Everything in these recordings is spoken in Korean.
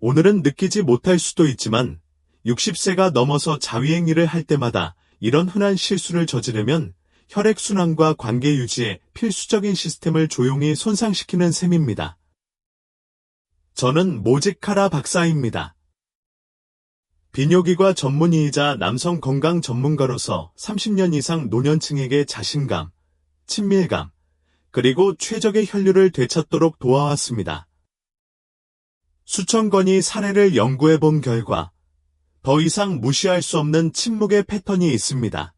오늘은 느끼지 못할 수도 있지만 60세가 넘어서 자위행위를 할 때마다 이런 흔한 실수를 저지르면 혈액순환과 관계 유지에 필수적인 시스템을 조용히 손상시키는 셈입니다. 저는 모지카라 박사입니다. 비뇨기과 전문의이자 남성 건강 전문가로서 30년 이상 노년층에게 자신감, 친밀감, 그리고 최적의 혈류를 되찾도록 도와왔습니다. 수천 건의 사례를 연구해 본 결과 더 이상 무시할 수 없는 침묵의 패턴이 있습니다.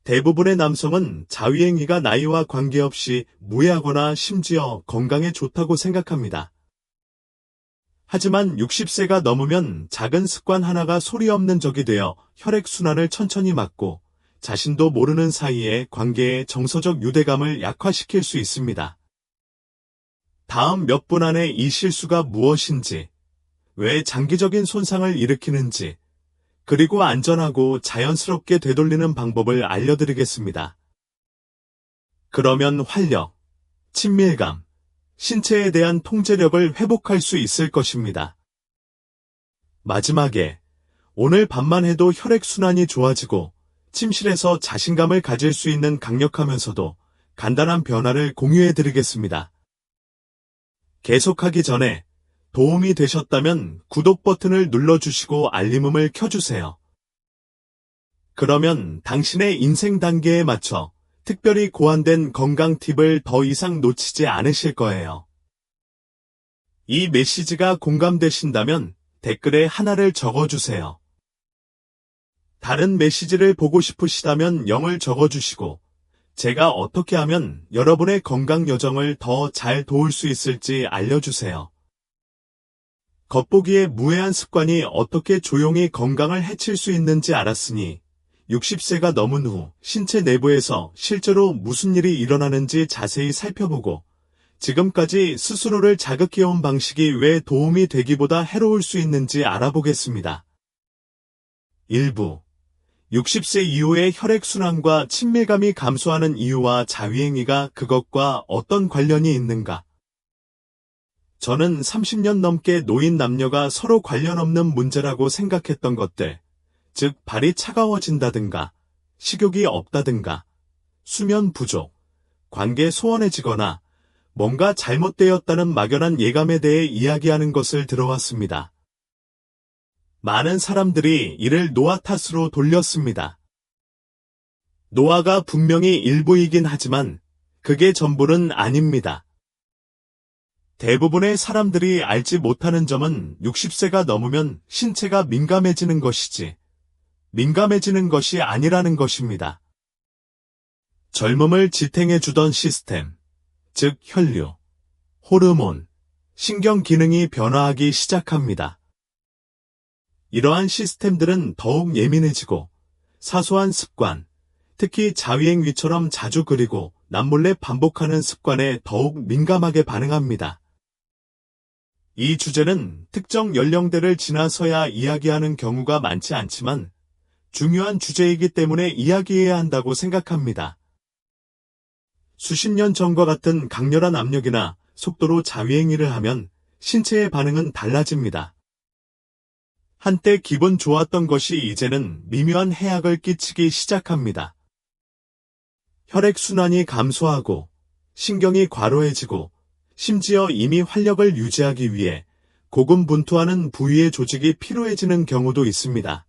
대부분의 남성은 자위행위가 나이와 관계없이 무해하거나 심지어 건강에 좋다고 생각합니다. 하지만 60세가 넘으면 작은 습관 하나가 소리 없는 적이 되어 혈액순환을 천천히 막고 자신도 모르는 사이에 관계의 정서적 유대감을 약화시킬 수 있습니다. 다음 몇 분 안에 이 실수가 무엇인지, 왜 장기적인 손상을 일으키는지, 그리고 안전하고 자연스럽게 되돌리는 방법을 알려드리겠습니다. 그러면 활력, 친밀감, 신체에 대한 통제력을 회복할 수 있을 것입니다. 마지막에 오늘 밤만 해도 혈액순환이 좋아지고 침실에서 자신감을 가질 수 있는 강력하면서도 간단한 변화를 공유해드리겠습니다. 계속하기 전에 도움이 되셨다면 구독 버튼을 눌러주시고 알림음을 켜주세요. 그러면 당신의 인생 단계에 맞춰 특별히 고안된 건강 팁을 더 이상 놓치지 않으실 거예요. 이 메시지가 공감되신다면 댓글에 하나를 적어주세요. 다른 메시지를 보고 싶으시다면 0을 적어주시고 제가 어떻게 하면 여러분의 건강 여정을 더 잘 도울 수 있을지 알려주세요. 겉보기에 무해한 습관이 어떻게 조용히 건강을 해칠 수 있는지 알았으니 60세가 넘은 후 신체 내부에서 실제로 무슨 일이 일어나는지 자세히 살펴보고 지금까지 스스로를 자극해온 방식이 왜 도움이 되기보다 해로울 수 있는지 알아보겠습니다. 1부 60세 이후의 혈액순환과 친밀감이 감소하는 이유와 자위행위가 그것과 어떤 관련이 있는가? 저는 30년 넘게 노인 남녀가 서로 관련 없는 문제라고 생각했던 것들, 즉 발이 차가워진다든가, 식욕이 없다든가, 수면 부족, 관계 소원해지거나 뭔가 잘못되었다는 막연한 예감에 대해 이야기하는 것을 들어왔습니다. 많은 사람들이 이를 노화 탓으로 돌렸습니다. 노화가 분명히 일부이긴 하지만 그게 전부는 아닙니다. 대부분의 사람들이 알지 못하는 점은 60세가 넘으면 신체가 민감해지는 것이지 민감해지는 것이 아니라는 것입니다. 젊음을 지탱해주던 시스템, 즉 혈류, 호르몬, 신경 기능이 변화하기 시작합니다. 이러한 시스템들은 더욱 예민해지고 사소한 습관, 특히 자위행위처럼 자주 그리고 남몰래 반복하는 습관에 더욱 민감하게 반응합니다. 이 주제는 특정 연령대를 지나서야 이야기하는 경우가 많지 않지만 중요한 주제이기 때문에 이야기해야 한다고 생각합니다. 수십 년 전과 같은 강렬한 압력이나 속도로 자위행위를 하면 신체의 반응은 달라집니다. 한때 기분 좋았던 것이 이제는 미묘한 해악을 끼치기 시작합니다. 혈액순환이 감소하고 신경이 과로해지고 심지어 이미 활력을 유지하기 위해 고군분투하는 부위의 조직이 피로해지는 경우도 있습니다.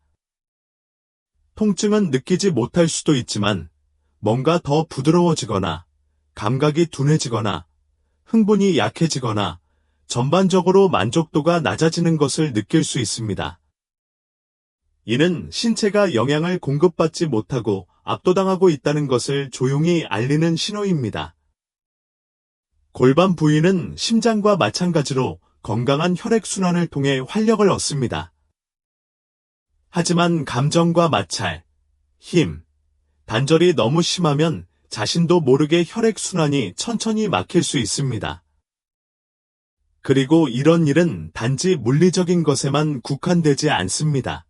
통증은 느끼지 못할 수도 있지만 뭔가 더 부드러워지거나 감각이 둔해지거나 흥분이 약해지거나 전반적으로 만족도가 낮아지는 것을 느낄 수 있습니다. 이는 신체가 영양을 공급받지 못하고 압도당하고 있다는 것을 조용히 알리는 신호입니다. 골반 부위는 심장과 마찬가지로 건강한 혈액순환을 통해 활력을 얻습니다. 하지만 감정과 마찰, 힘, 단절이 너무 심하면 자신도 모르게 혈액순환이 천천히 막힐 수 있습니다. 그리고 이런 일은 단지 물리적인 것에만 국한되지 않습니다.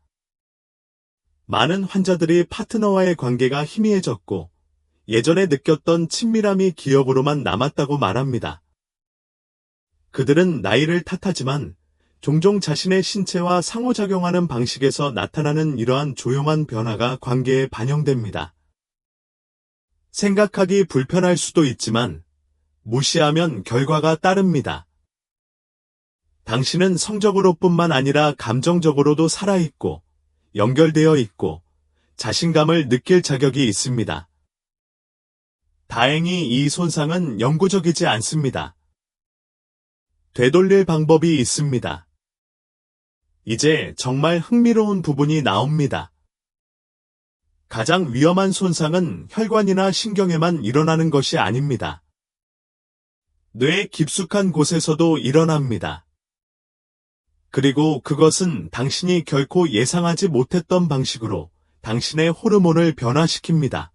많은 환자들이 파트너와의 관계가 희미해졌고 예전에 느꼈던 친밀함이 기억으로만 남았다고 말합니다. 그들은 나이를 탓하지만 종종 자신의 신체와 상호작용하는 방식에서 나타나는 이러한 조용한 변화가 관계에 반영됩니다. 생각하기 불편할 수도 있지만 무시하면 결과가 따릅니다. 당신은 성적으로뿐만 아니라 감정적으로도 살아있고 연결되어 있고 자신감을 느낄 자격이 있습니다. 다행히 이 손상은 영구적이지 않습니다. 되돌릴 방법이 있습니다. 이제 정말 흥미로운 부분이 나옵니다. 가장 위험한 손상은 혈관이나 신경에만 일어나는 것이 아닙니다. 뇌 깊숙한 곳에서도 일어납니다. 그리고 그것은 당신이 결코 예상하지 못했던 방식으로 당신의 호르몬을 변화시킵니다.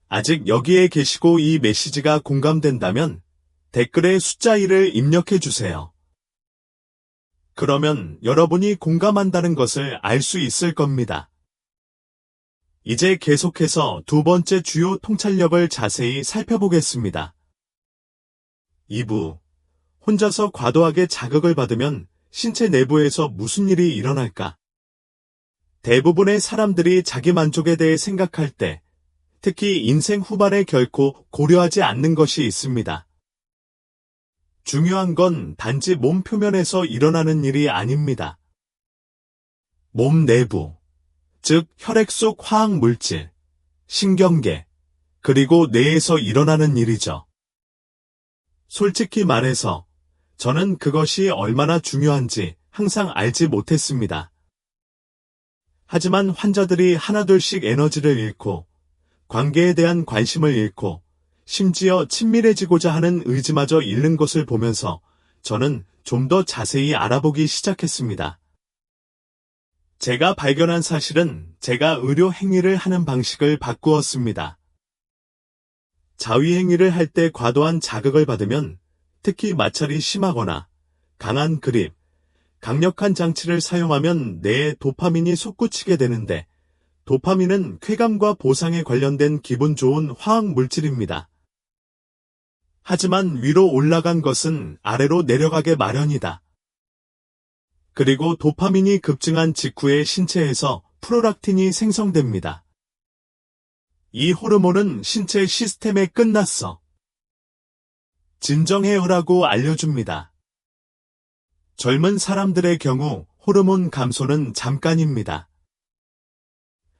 아직 여기에 계시고 이 메시지가 공감된다면 댓글에 숫자 1을 입력해 주세요. 그러면 여러분이 공감한다는 것을 알 수 있을 겁니다. 이제 계속해서 두 번째 주요 통찰력을 자세히 살펴보겠습니다. 2부. 혼자서 과도하게 자극을 받으면 신체 내부에서 무슨 일이 일어날까? 대부분의 사람들이 자기 만족에 대해 생각할 때, 특히 인생 후반에 결코 고려하지 않는 것이 있습니다. 중요한 건 단지 몸 표면에서 일어나는 일이 아닙니다. 몸 내부, 즉 혈액 속 화학 물질, 신경계, 그리고 뇌에서 일어나는 일이죠. 솔직히 말해서 저는 그것이 얼마나 중요한지 항상 알지 못했습니다. 하지만 환자들이 하나둘씩 에너지를 잃고 관계에 대한 관심을 잃고 심지어 친밀해지고자 하는 의지마저 잃는 것을 보면서 저는 좀 더 자세히 알아보기 시작했습니다. 제가 발견한 사실은 제가 의료 행위를 하는 방식을 바꾸었습니다. 자위 행위를 할 때 과도한 자극을 받으면 특히 마찰이 심하거나 강한 그립, 강력한 장치를 사용하면 뇌에 도파민이 솟구치게 되는데 도파민은 쾌감과 보상에 관련된 기분 좋은 화학 물질입니다. 하지만 위로 올라간 것은 아래로 내려가게 마련이다. 그리고 도파민이 급증한 직후에 신체에서 프롤락틴이 생성됩니다. 이 호르몬은 신체 시스템에 끝났어. 진정해요라고 알려줍니다. 젊은 사람들의 경우 호르몬 감소는 잠깐입니다.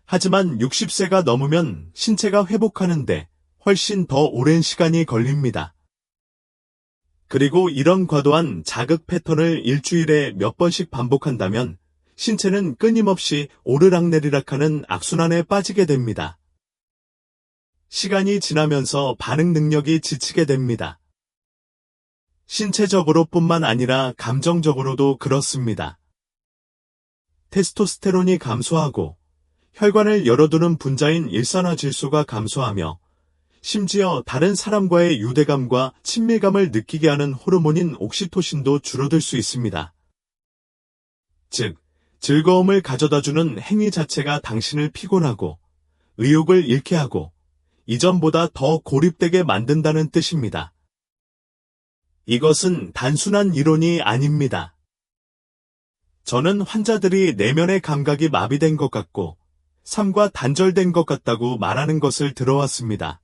하지만 60세가 넘으면 신체가 회복하는데 훨씬 더 오랜 시간이 걸립니다. 그리고 이런 과도한 자극 패턴을 일주일에 몇 번씩 반복한다면 신체는 끊임없이 오르락내리락하는 악순환에 빠지게 됩니다. 시간이 지나면서 반응 능력이 지치게 됩니다. 신체적으로뿐만 아니라 감정적으로도 그렇습니다. 테스토스테론이 감소하고 혈관을 열어두는 분자인 일산화질소가 감소하며 심지어 다른 사람과의 유대감과 친밀감을 느끼게 하는 호르몬인 옥시토신도 줄어들 수 있습니다. 즉, 즐거움을 가져다주는 행위 자체가 당신을 피곤하고 의욕을 잃게 하고 이전보다 더 고립되게 만든다는 뜻입니다. 이것은 단순한 이론이 아닙니다. 저는 환자들이 내면의 감각이 마비된 것 같고 삶과 단절된 것 같다고 말하는 것을 들어왔습니다.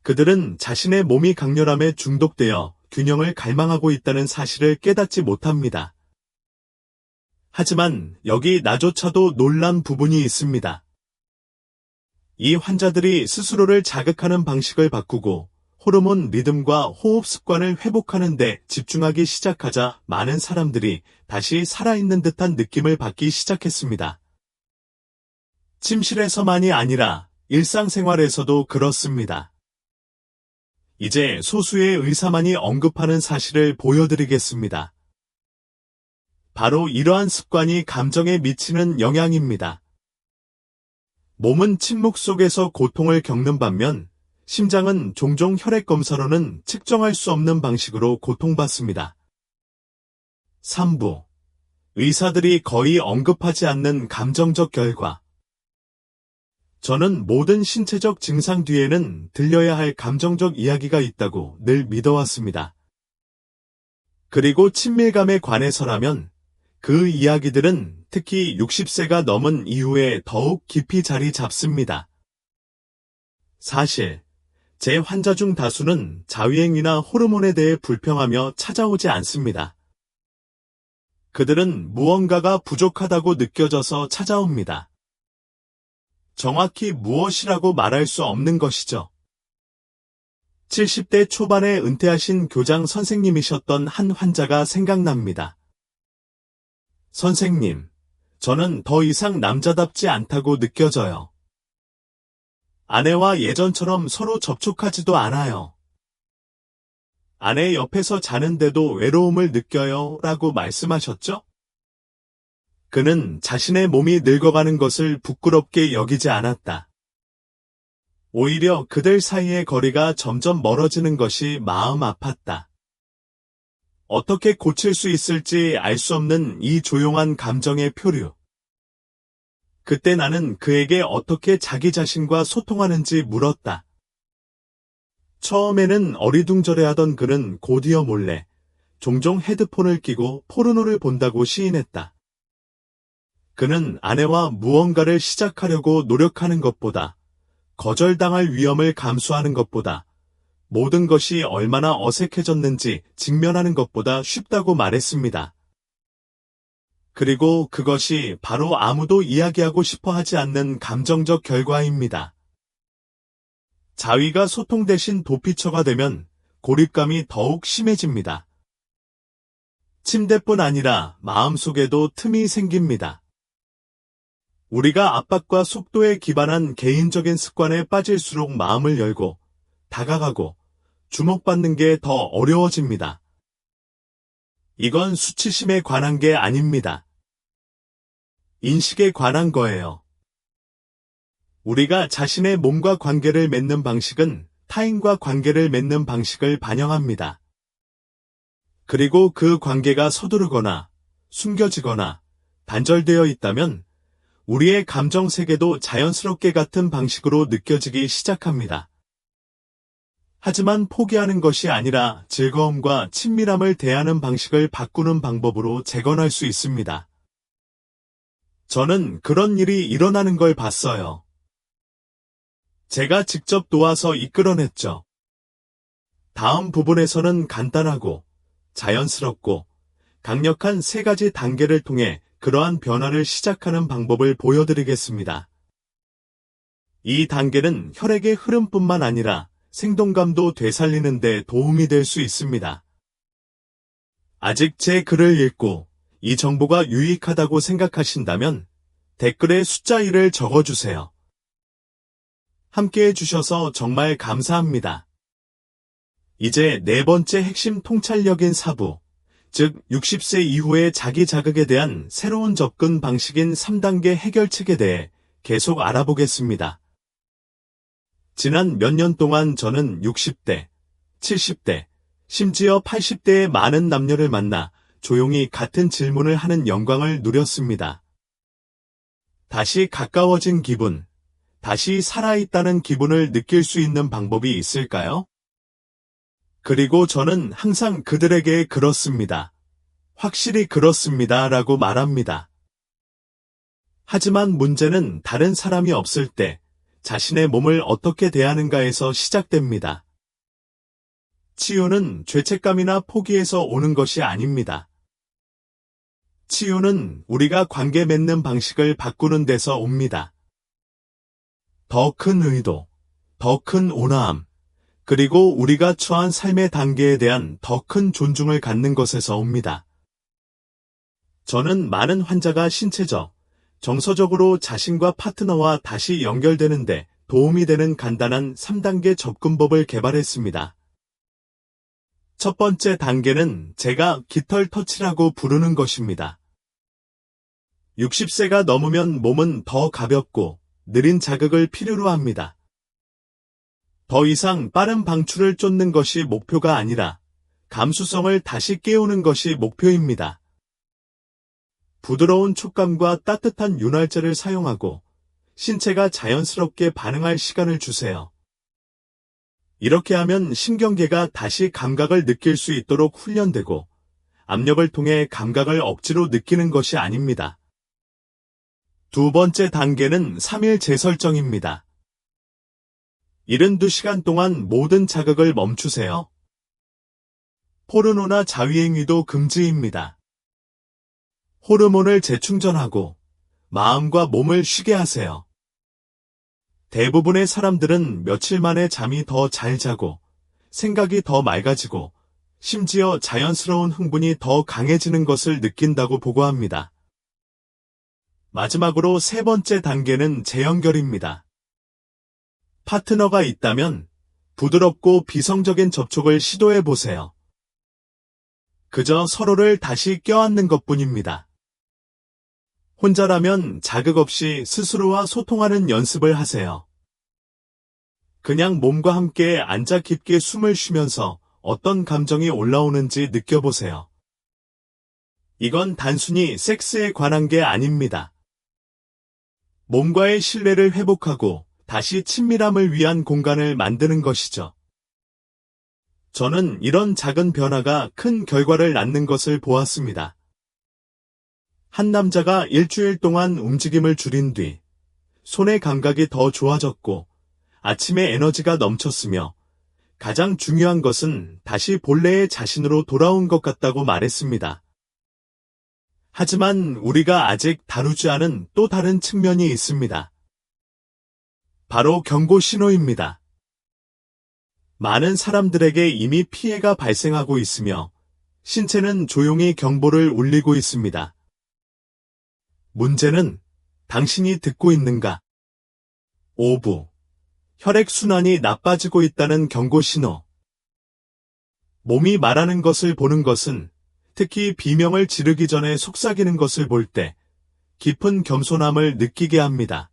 그들은 자신의 몸이 강렬함에 중독되어 균형을 갈망하고 있다는 사실을 깨닫지 못합니다. 하지만 여기 나조차도 놀란 부분이 있습니다. 이 환자들이 스스로를 자극하는 방식을 바꾸고 호르몬 리듬과 호흡 습관을 회복하는 데 집중하기 시작하자 많은 사람들이 다시 살아있는 듯한 느낌을 받기 시작했습니다. 침실에서만이 아니라 일상생활에서도 그렇습니다. 이제 소수의 의사만이 언급하는 사실을 보여드리겠습니다. 바로 이러한 습관이 감정에 미치는 영향입니다. 몸은 침묵 속에서 고통을 겪는 반면 심장은 종종 혈액 검사로는 측정할 수 없는 방식으로 고통받습니다. 3부. 의사들이 거의 언급하지 않는 감정적 결과. 저는 모든 신체적 증상 뒤에는 들려야 할 감정적 이야기가 있다고 늘 믿어왔습니다. 그리고 친밀감에 관해서라면 그 이야기들은 특히 60세가 넘은 이후에 더욱 깊이 자리 잡습니다. 사실 제 환자 중 다수는 자위행위나 호르몬에 대해 불평하며 찾아오지 않습니다. 그들은 무언가가 부족하다고 느껴져서 찾아옵니다. 정확히 무엇이라고 말할 수 없는 것이죠. 70대 초반에 은퇴하신 교장 선생님이셨던 한 환자가 생각납니다. 선생님, 저는 더 이상 남자답지 않다고 느껴져요. 아내와 예전처럼 서로 접촉하지도 않아요. 아내 옆에서 자는데도 외로움을 느껴요 라고 말씀하셨죠? 그는 자신의 몸이 늙어가는 것을 부끄럽게 여기지 않았다. 오히려 그들 사이의 거리가 점점 멀어지는 것이 마음 아팠다. 어떻게 고칠 수 있을지 알 수 없는 이 조용한 감정의 표류. 그때 나는 그에게 어떻게 자기 자신과 소통하는지 물었다. 처음에는 어리둥절해하던 그는 곧이어 몰래 종종 헤드폰을 끼고 포르노를 본다고 시인했다. 그는 아내와 무언가를 시작하려고 노력하는 것보다 거절당할 위험을 감수하는 것보다 모든 것이 얼마나 어색해졌는지 직면하는 것보다 쉽다고 말했습니다. 그리고 그것이 바로 아무도 이야기하고 싶어 하지 않는 감정적 결과입니다. 자위가 소통 대신 도피처가 되면 고립감이 더욱 심해집니다. 침대뿐 아니라 마음속에도 틈이 생깁니다. 우리가 압박과 속도에 기반한 개인적인 습관에 빠질수록 마음을 열고 다가가고 주목받는 게 더 어려워집니다. 이건 수치심에 관한 게 아닙니다. 인식에 관한 거예요. 우리가 자신의 몸과 관계를 맺는 방식은 타인과 관계를 맺는 방식을 반영합니다. 그리고 그 관계가 서두르거나 숨겨지거나 단절되어 있다면 우리의 감정 세계도 자연스럽게 같은 방식으로 느껴지기 시작합니다. 하지만 포기하는 것이 아니라 즐거움과 친밀함을 대하는 방식을 바꾸는 방법으로 재건할 수 있습니다. 저는 그런 일이 일어나는 걸 봤어요. 제가 직접 도와서 이끌어냈죠. 다음 부분에서는 간단하고 자연스럽고 강력한 3가지 단계를 통해 그러한 변화를 시작하는 방법을 보여드리겠습니다. 이 단계는 혈액의 흐름뿐만 아니라 생동감도 되살리는 데 도움이 될 수 있습니다. 아직 제 글을 읽고 이 정보가 유익하다고 생각하신다면 댓글에 숫자 1을 적어주세요. 함께 해주셔서 정말 감사합니다. 이제 4번째 핵심 통찰력인 사부, 즉 60세 이후의 자기 자극에 대한 새로운 접근 방식인 3단계 해결책에 대해 계속 알아보겠습니다. 지난 몇 년 동안 저는 60대, 70대, 심지어 80대의 많은 남녀를 만나 조용히 같은 질문을 하는 영광을 누렸습니다. 다시 가까워진 기분, 다시 살아있다는 기분을 느낄 수 있는 방법이 있을까요? 그리고 저는 항상 그들에게 그렇습니다. 확실히 그렇습니다. 라고 말합니다. 하지만 문제는 다른 사람이 없을 때 자신의 몸을 어떻게 대하는가에서 시작됩니다. 치유는 죄책감이나 포기에서 오는 것이 아닙니다. 치유는 우리가 관계 맺는 방식을 바꾸는 데서 옵니다. 더 큰 의도, 더 큰 온화함, 그리고 우리가 처한 삶의 단계에 대한 더 큰 존중을 갖는 것에서 옵니다. 저는 많은 환자가 신체적, 정서적으로 자신과 파트너와 다시 연결되는데 도움이 되는 간단한 3단계 접근법을 개발했습니다. 첫 번째 단계는 제가 깃털 터치라고 부르는 것입니다. 60세가 넘으면 몸은 더 가볍고 느린 자극을 필요로 합니다. 더 이상 빠른 방출을 쫓는 것이 목표가 아니라 감수성을 다시 깨우는 것이 목표입니다. 부드러운 촉감과 따뜻한 윤활제를 사용하고 신체가 자연스럽게 반응할 시간을 주세요. 이렇게 하면 신경계가 다시 감각을 느낄 수 있도록 훈련되고 압력을 통해 감각을 억지로 느끼는 것이 아닙니다. 두 번째 단계는 3일 재설정입니다. 72시간 동안 모든 자극을 멈추세요. 포르노나 자위행위도 금지입니다. 호르몬을 재충전하고 마음과 몸을 쉬게 하세요. 대부분의 사람들은 며칠 만에 잠이 더 잘 자고 생각이 더 맑아지고 심지어 자연스러운 흥분이 더 강해지는 것을 느낀다고 보고합니다. 마지막으로 세 번째 단계는 재연결입니다. 파트너가 있다면 부드럽고 비성적인 접촉을 시도해 보세요. 그저 서로를 다시 껴안는 것뿐입니다. 혼자라면 자극 없이 스스로와 소통하는 연습을 하세요. 그냥 몸과 함께 앉아 깊게 숨을 쉬면서 어떤 감정이 올라오는지 느껴보세요. 이건 단순히 섹스에 관한 게 아닙니다. 몸과의 신뢰를 회복하고 다시 친밀함을 위한 공간을 만드는 것이죠. 저는 이런 작은 변화가 큰 결과를 낳는 것을 보았습니다. 한 남자가 일주일 동안 움직임을 줄인 뒤 손의 감각이 더 좋아졌고 아침에 에너지가 넘쳤으며 가장 중요한 것은 다시 본래의 자신으로 돌아온 것 같다고 말했습니다. 하지만 우리가 아직 다루지 않은 또 다른 측면이 있습니다. 바로 경고 신호입니다. 많은 사람들에게 이미 피해가 발생하고 있으며 신체는 조용히 경보를 울리고 있습니다. 문제는 당신이 듣고 있는가? 5부. 혈액순환이 나빠지고 있다는 경고 신호. 몸이 말하는 것을 보는 것은 특히 비명을 지르기 전에 속삭이는 것을 볼 때 깊은 겸손함을 느끼게 합니다.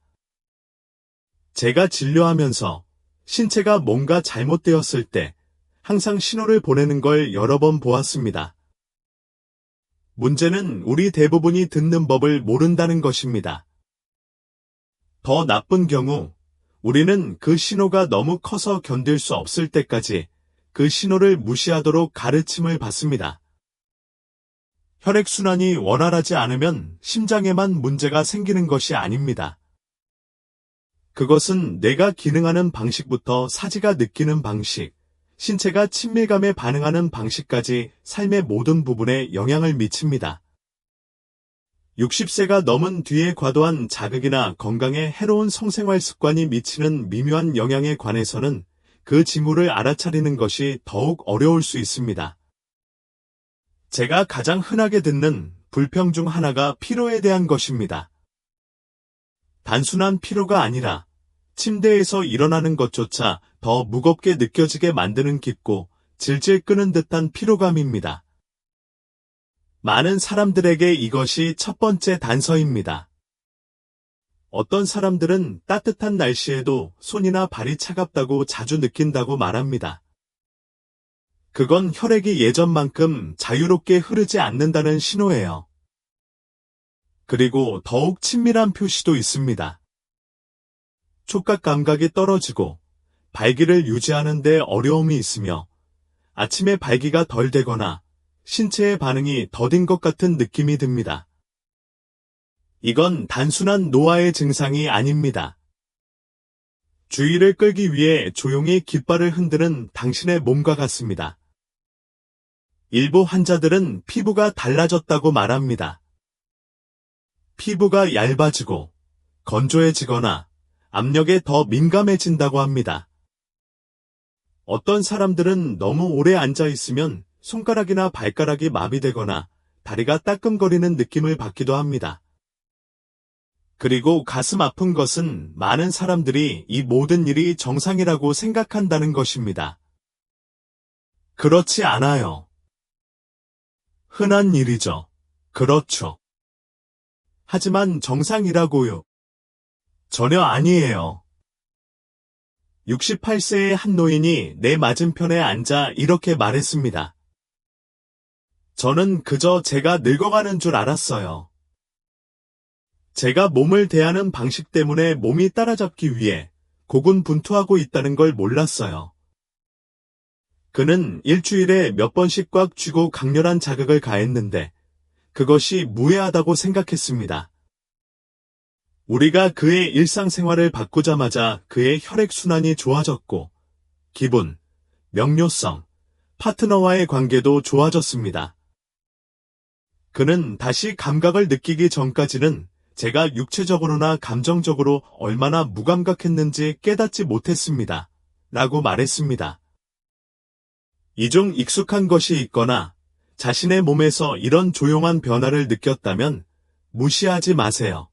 제가 진료하면서 신체가 뭔가 잘못되었을 때 항상 신호를 보내는 걸 여러 번 보았습니다. 문제는 우리 대부분이 듣는 법을 모른다는 것입니다. 더 나쁜 경우 우리는 그 신호가 너무 커서 견딜 수 없을 때까지 그 신호를 무시하도록 가르침을 받습니다. 혈액순환이 원활하지 않으면 심장에만 문제가 생기는 것이 아닙니다. 그것은 뇌가 기능하는 방식부터 사지가 느끼는 방식, 신체가 친밀감에 반응하는 방식까지 삶의 모든 부분에 영향을 미칩니다. 60세가 넘은 뒤에 과도한 자극이나 건강에 해로운 성생활 습관이 미치는 미묘한 영향에 관해서는 그 징후를 알아차리는 것이 더욱 어려울 수 있습니다. 제가 가장 흔하게 듣는 불평 중 하나가 피로에 대한 것입니다. 단순한 피로가 아니라 침대에서 일어나는 것조차 더 무겁게 느껴지게 만드는 깊고 질질 끄는 듯한 피로감입니다. 많은 사람들에게 이것이 첫 번째 단서입니다. 어떤 사람들은 따뜻한 날씨에도 손이나 발이 차갑다고 자주 느낀다고 말합니다. 그건 혈액이 예전만큼 자유롭게 흐르지 않는다는 신호예요. 그리고 더욱 친밀한 표시도 있습니다. 촉각 감각이 떨어지고 발기를 유지하는 데 어려움이 있으며 아침에 발기가 덜 되거나 신체의 반응이 더딘 것 같은 느낌이 듭니다. 이건 단순한 노화의 증상이 아닙니다. 주의를 끌기 위해 조용히 깃발을 흔드는 당신의 몸과 같습니다. 일부 환자들은 피부가 달라졌다고 말합니다. 피부가 얇아지고 건조해지거나 압력에 더 민감해진다고 합니다. 어떤 사람들은 너무 오래 앉아 있으면 손가락이나 발가락이 마비되거나 다리가 따끔거리는 느낌을 받기도 합니다. 그리고 가슴 아픈 것은 많은 사람들이 이 모든 일이 정상이라고 생각한다는 것입니다. 그렇지 않아요. 흔한 일이죠. 그렇죠. 하지만 정상이라고요? 전혀 아니에요. 68세의 한 노인이 내 맞은편에 앉아 이렇게 말했습니다. 저는 그저 제가 늙어가는 줄 알았어요. 제가 몸을 대하는 방식 때문에 몸이 따라잡기 위해 고군분투하고 있다는 걸 몰랐어요. 그는 일주일에 몇 번씩 꽉 쥐고 강렬한 자극을 가했는데 그것이 무해하다고 생각했습니다. 우리가 그의 일상생활을 바꾸자마자 그의 혈액순환이 좋아졌고 기분, 명료성, 파트너와의 관계도 좋아졌습니다. 그는 다시 감각을 느끼기 전까지는 제가 육체적으로나 감정적으로 얼마나 무감각했는지 깨닫지 못했습니다. 라고 말했습니다. 이 중 익숙한 것이 있거나 자신의 몸에서 이런 조용한 변화를 느꼈다면 무시하지 마세요.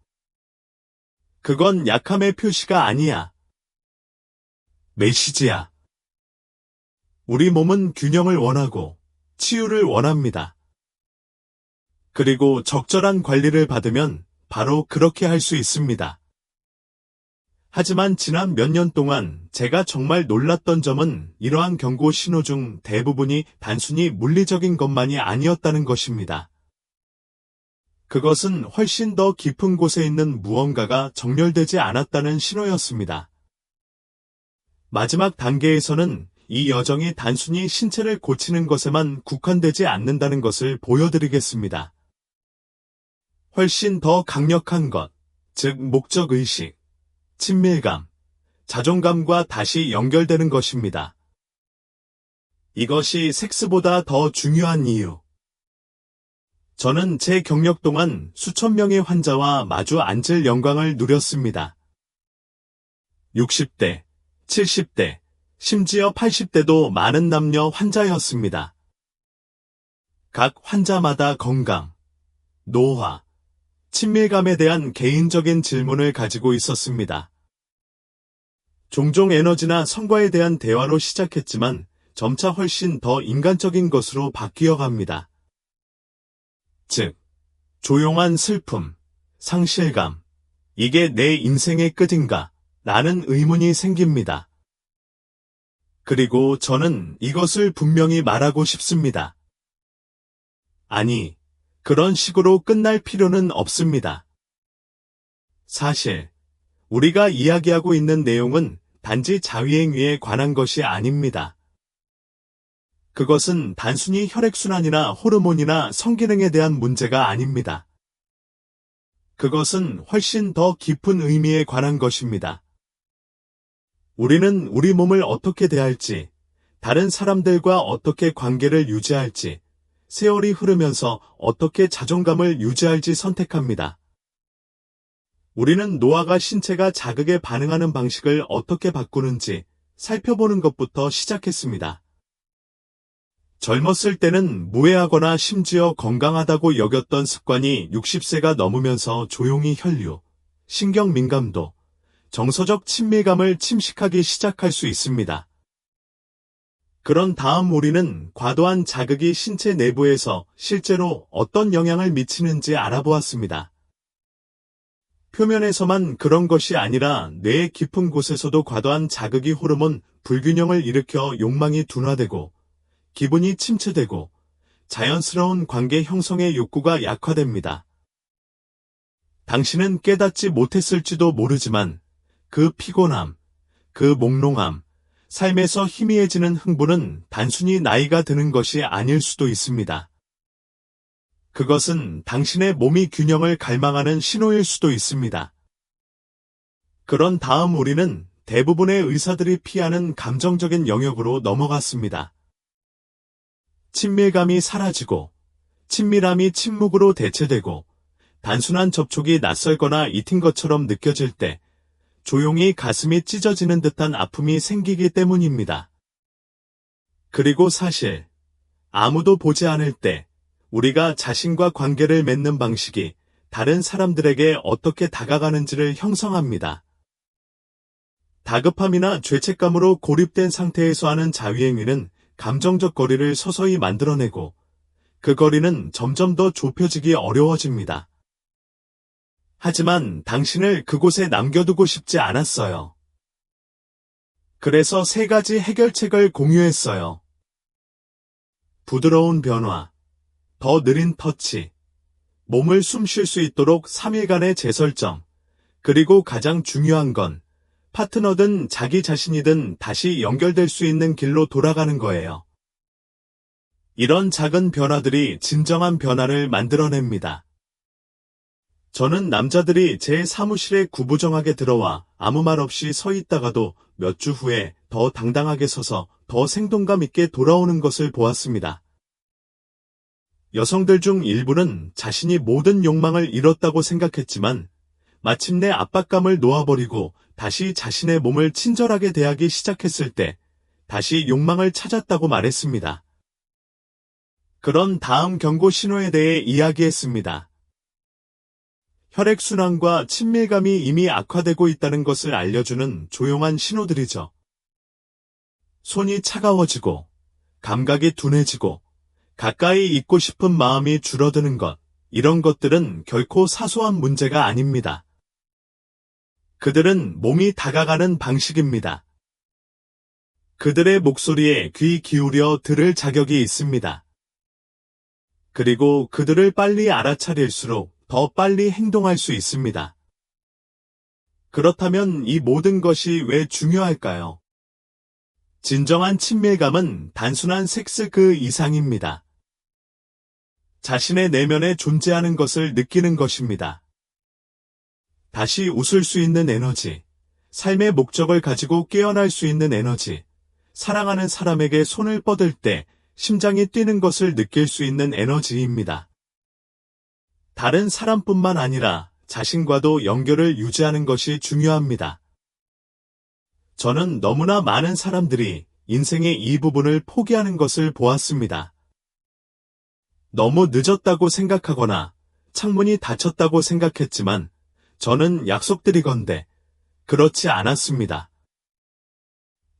그건 약함의 표시가 아니야. 메시지야. 우리 몸은 균형을 원하고 치유를 원합니다. 그리고 적절한 관리를 받으면 바로 그렇게 할 수 있습니다. 하지만 지난 몇 년 동안 제가 정말 놀랐던 점은 이러한 경고 신호 중 대부분이 단순히 물리적인 것만이 아니었다는 것입니다. 그것은 훨씬 더 깊은 곳에 있는 무언가가 정렬되지 않았다는 신호였습니다. 마지막 단계에서는 이 여정이 단순히 신체를 고치는 것에만 국한되지 않는다는 것을 보여드리겠습니다. 훨씬 더 강력한 것, 즉 목적의식, 친밀감, 자존감과 다시 연결되는 것입니다. 이것이 섹스보다 더 중요한 이유. 저는 제 경력 동안 수천 명의 환자와 마주 앉을 영광을 누렸습니다. 60대, 70대, 심지어 80대도 많은 남녀 환자였습니다. 각 환자마다 건강, 노화, 친밀감에 대한 개인적인 질문을 가지고 있었습니다. 종종 에너지나 성과에 대한 대화로 시작했지만 점차 훨씬 더 인간적인 것으로 바뀌어 갑니다. 즉, 조용한 슬픔, 상실감, 이게 내 인생의 끝인가? 라는 의문이 생깁니다. 그리고 저는 이것을 분명히 말하고 싶습니다. 아니, 그런 식으로 끝날 필요는 없습니다. 사실, 우리가 이야기하고 있는 내용은 단지 자위행위에 관한 것이 아닙니다. 그것은 단순히 혈액순환이나 호르몬이나 성기능에 대한 문제가 아닙니다. 그것은 훨씬 더 깊은 의미에 관한 것입니다. 우리는 우리 몸을 어떻게 대할지, 다른 사람들과 어떻게 관계를 유지할지, 세월이 흐르면서 어떻게 자존감을 유지할지 선택합니다. 우리는 노화가 신체가 자극에 반응하는 방식을 어떻게 바꾸는지 살펴보는 것부터 시작했습니다. 젊었을 때는 무해하거나 심지어 건강하다고 여겼던 습관이 60세가 넘으면서 조용히 혈류, 신경 민감도, 정서적 친밀감을 침식하기 시작할 수 있습니다. 그런 다음 우리는 과도한 자극이 신체 내부에서 실제로 어떤 영향을 미치는지 알아보았습니다. 표면에서만 그런 것이 아니라 뇌의 깊은 곳에서도 과도한 자극이 호르몬 불균형을 일으켜 욕망이 둔화되고 기분이 침체되고 자연스러운 관계 형성의 욕구가 약화됩니다. 당신은 깨닫지 못했을지도 모르지만 그 피곤함, 그 몽롱함, 삶에서 희미해지는 흥분은 단순히 나이가 드는 것이 아닐 수도 있습니다. 그것은 당신의 몸이 균형을 갈망하는 신호일 수도 있습니다. 그런 다음 우리는 대부분의 의사들이 피하는 감정적인 영역으로 넘어갔습니다. 친밀감이 사라지고, 친밀함이 침묵으로 대체되고, 단순한 접촉이 낯설거나 잊힌 것처럼 느껴질 때, 조용히 가슴이 찢어지는 듯한 아픔이 생기기 때문입니다. 그리고 사실, 아무도 보지 않을 때, 우리가 자신과 관계를 맺는 방식이 다른 사람들에게 어떻게 다가가는지를 형성합니다. 다급함이나 죄책감으로 고립된 상태에서 하는 자위행위는 감정적 거리를 서서히 만들어내고 그 거리는 점점 더 좁혀지기 어려워집니다. 하지만 당신을 그곳에 남겨두고 싶지 않았어요. 그래서 3가지 해결책을 공유했어요. 부드러운 변화, 더 느린 터치, 몸을 숨 쉴 수 있도록 3일간의 재설정, 그리고 가장 중요한 건 파트너든 자기 자신이든 다시 연결될 수 있는 길로 돌아가는 거예요. 이런 작은 변화들이 진정한 변화를 만들어냅니다. 저는 남자들이 제 사무실에 구부정하게 들어와 아무 말 없이 서 있다가도 몇 주 후에 더 당당하게 서서 더 생동감 있게 돌아오는 것을 보았습니다. 여성들 중 일부는 자신이 모든 욕망을 잃었다고 생각했지만 마침내 압박감을 놓아버리고 다시 자신의 몸을 친절하게 대하기 시작했을 때 다시 욕망을 찾았다고 말했습니다. 그런 다음 경고 신호에 대해 이야기했습니다. 혈액순환과 친밀감이 이미 악화되고 있다는 것을 알려주는 조용한 신호들이죠. 손이 차가워지고, 감각이 둔해지고, 가까이 있고 싶은 마음이 줄어드는 것, 이런 것들은 결코 사소한 문제가 아닙니다. 그들은 몸이 다가가는 방식입니다. 그들의 목소리에 귀 기울여 들을 자격이 있습니다. 그리고 그들을 빨리 알아차릴수록 더 빨리 행동할 수 있습니다. 그렇다면 이 모든 것이 왜 중요할까요? 진정한 친밀감은 단순한 섹스 그 이상입니다. 자신의 내면에 존재하는 것을 느끼는 것입니다. 다시 웃을 수 있는 에너지, 삶의 목적을 가지고 깨어날 수 있는 에너지, 사랑하는 사람에게 손을 뻗을 때 심장이 뛰는 것을 느낄 수 있는 에너지입니다. 다른 사람뿐만 아니라 자신과도 연결을 유지하는 것이 중요합니다. 저는 너무나 많은 사람들이 인생의 이 부분을 포기하는 것을 보았습니다. 너무 늦었다고 생각하거나 창문이 닫혔다고 생각했지만 저는 약속드리건대 그렇지 않았습니다.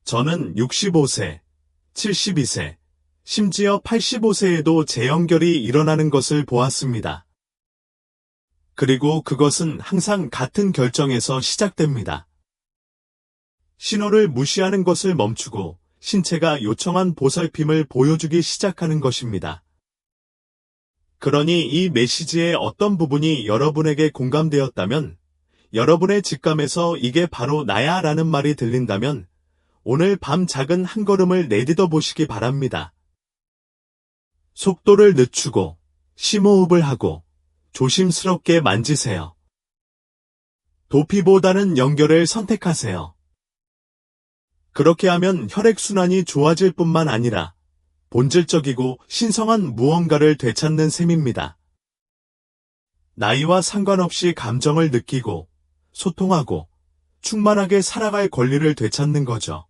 저는 65세, 72세, 심지어 85세에도 재연결이 일어나는 것을 보았습니다. 그리고 그것은 항상 같은 결정에서 시작됩니다. 신호를 무시하는 것을 멈추고 신체가 요청한 보살핌을 보여주기 시작하는 것입니다. 그러니 이 메시지의 어떤 부분이 여러분에게 공감되었다면, 여러분의 직감에서 이게 바로 나야 라는 말이 들린다면 오늘 밤 작은 한 걸음을 내딛어 보시기 바랍니다. 속도를 늦추고 심호흡을 하고 조심스럽게 만지세요. 도피보다는 연결을 선택하세요. 그렇게 하면 혈액순환이 좋아질 뿐만 아니라 본질적이고 신성한 무언가를 되찾는 셈입니다. 나이와 상관없이 감정을 느끼고 소통하고 충만하게 살아갈 권리를 되찾는 거죠.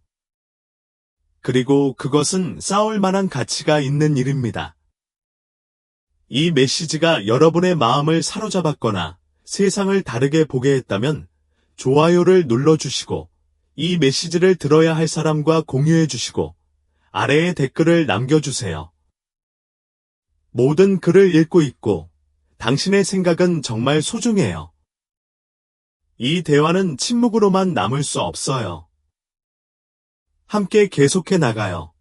그리고 그것은 싸울 만한 가치가 있는 일입니다. 이 메시지가 여러분의 마음을 사로잡았거나 세상을 다르게 보게 했다면 좋아요를 눌러주시고 이 메시지를 들어야 할 사람과 공유해 주시고 아래에 댓글을 남겨주세요. 모든 글을 읽고 있고 당신의 생각은 정말 소중해요. 이 대화는 침묵으로만 남을 수 없어요. 함께 계속해 나가요.